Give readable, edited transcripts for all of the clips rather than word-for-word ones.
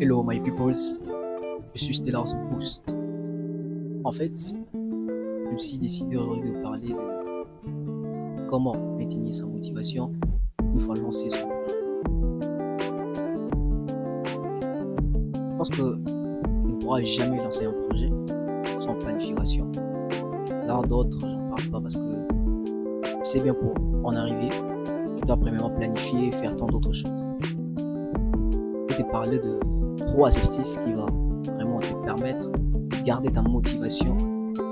Hello my peoples, je suis Stellar Boost. En fait, je me suis décidé aujourd'hui de parler de comment maintenir sa motivation une fois lancé son projet. Je pense que tu ne pourras jamais lancer un projet sans planification. Là, d'autres, j'en parle pas parce que c'est bien pour en arriver. Tu dois premièrement planifier et faire tant d'autres choses. Je vais te parler de 3 astuces qui vont vraiment te permettre de garder ta motivation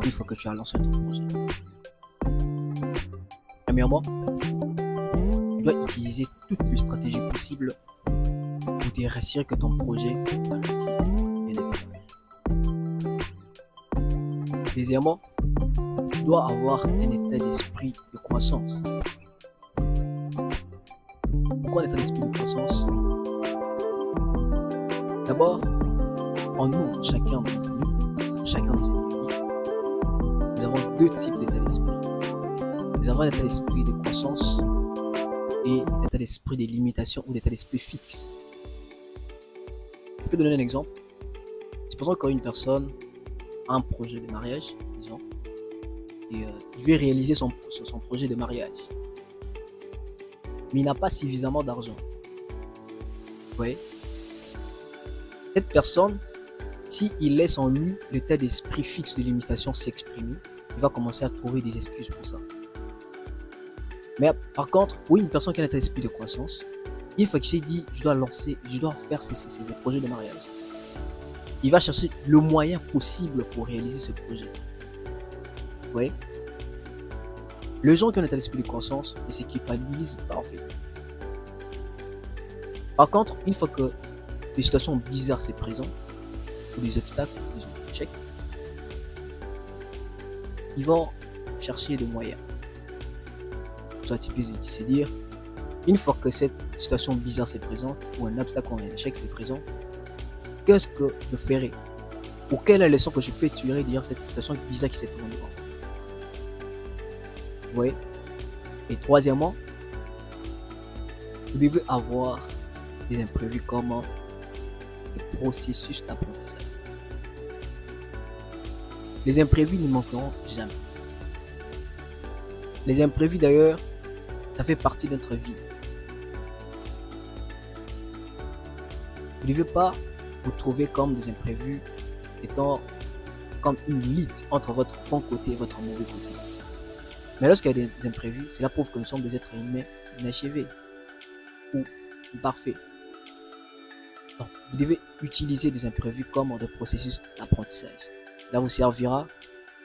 une fois que tu as lancé ton projet. Premièrement, tu dois utiliser toutes les stratégies possibles pour te rassurer que ton projet va réussir. Deuxièmement, tu dois avoir un état d'esprit de croissance. Pourquoi l'état d'esprit de croissance? D'abord, en nous, chacun des individus, nous avons 2 types d'état d'esprit. Nous avons l'état d'esprit de croissance et l'état d'esprit de limitation ou l'état d'esprit fixe. Je peux donner un exemple. Supposons qu'une personne a un projet de mariage, disons, et il veut réaliser son projet de mariage. Mais il n'a pas suffisamment d'argent. Vous voyez? Cette personne, s'il laisse en lui l'état d'esprit fixe de limitation s'exprimer, il va commencer à trouver des excuses pour ça. Mais par contre, pour une personne qui a l'état d'esprit de croissance, il faut qu'il se dit, je dois faire ces projets de mariage. Il va chercher le moyen possible pour réaliser ce projet. Vous voyez? Les gens qui ont l'état d'esprit de croissance ne s'équipalisent pas en fait. Par contre, une fois que des situations bizarres se présentent, ou des obstacles, des échecs, ils vont chercher des moyens. Soit tu peux se dire, une fois que cette situation bizarre se présente, ou un obstacle ou un échec se présente, qu'est-ce que je ferai? Ou quelle est la leçon que je peux tirer de cette situation bizarre qui s'est présentée devant moi? Vous voyez? Et troisièmement, vous devez avoir des imprévus comme le processus d'apprentissage. Les imprévus ne manqueront jamais. Les imprévus d'ailleurs, ça fait partie de notre vie. Vous ne devez pas vous trouver comme des imprévus étant comme une lite entre votre bon côté et votre mauvais côté. Mais lorsqu'il y a des imprévus, cela prouve que nous sommes des êtres humains inachevés ou imparfaits. Donc, vous devez utiliser des imprévus comme des processus d'apprentissage. Cela vous servira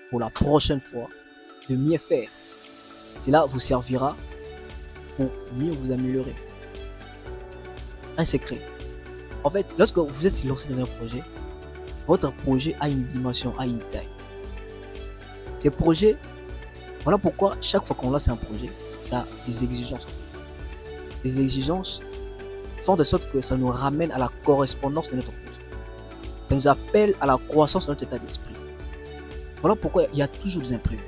pour la prochaine fois de mieux faire. Cela vous servira pour mieux vous améliorer. Un secret. En fait, lorsque vous êtes lancé dans un projet, votre projet a une dimension, a une taille. Ces projets, voilà pourquoi chaque fois qu'on lance un projet, ça a des exigences. Les exigences font de sorte que ça nous ramène à la correspondance de notre projet. Ça nous appelle à la croissance de notre état d'esprit. Voilà pourquoi il y a toujours des imprévus.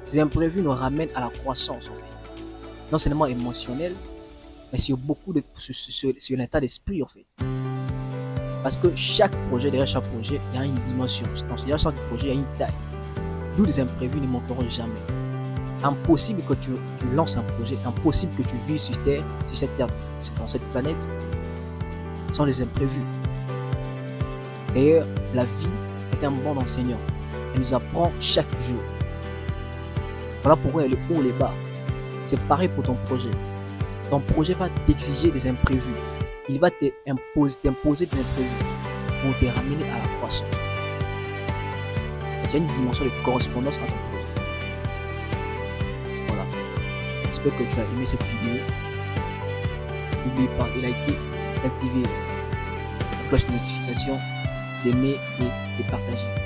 Ces imprévus nous ramènent à la croissance en fait. Non seulement émotionnelle, mais sur l'état d'esprit en fait. Parce que derrière chaque projet, il y a une dimension. Derrière chaque projet, il y a une taille. D'où les imprévus ne manqueront jamais. Impossible que tu lances un projet, impossible que tu vives sur Terre, dans cette planète, sans les imprévus. D'ailleurs, la vie est un bon enseignant. Elle nous apprend chaque jour. Voilà pourquoi il y a les hauts et les bas. C'est pareil pour ton projet. Ton projet va t'exiger des imprévus. Il va t'imposer des imprévus pour te ramener à la croissance. Il y a une dimension de correspondance à ton projet. Voilà. J'espère que tu as aimé cette vidéo. N'oublie pas de liker, d'activer la cloche de notification, d'aimer et de partager.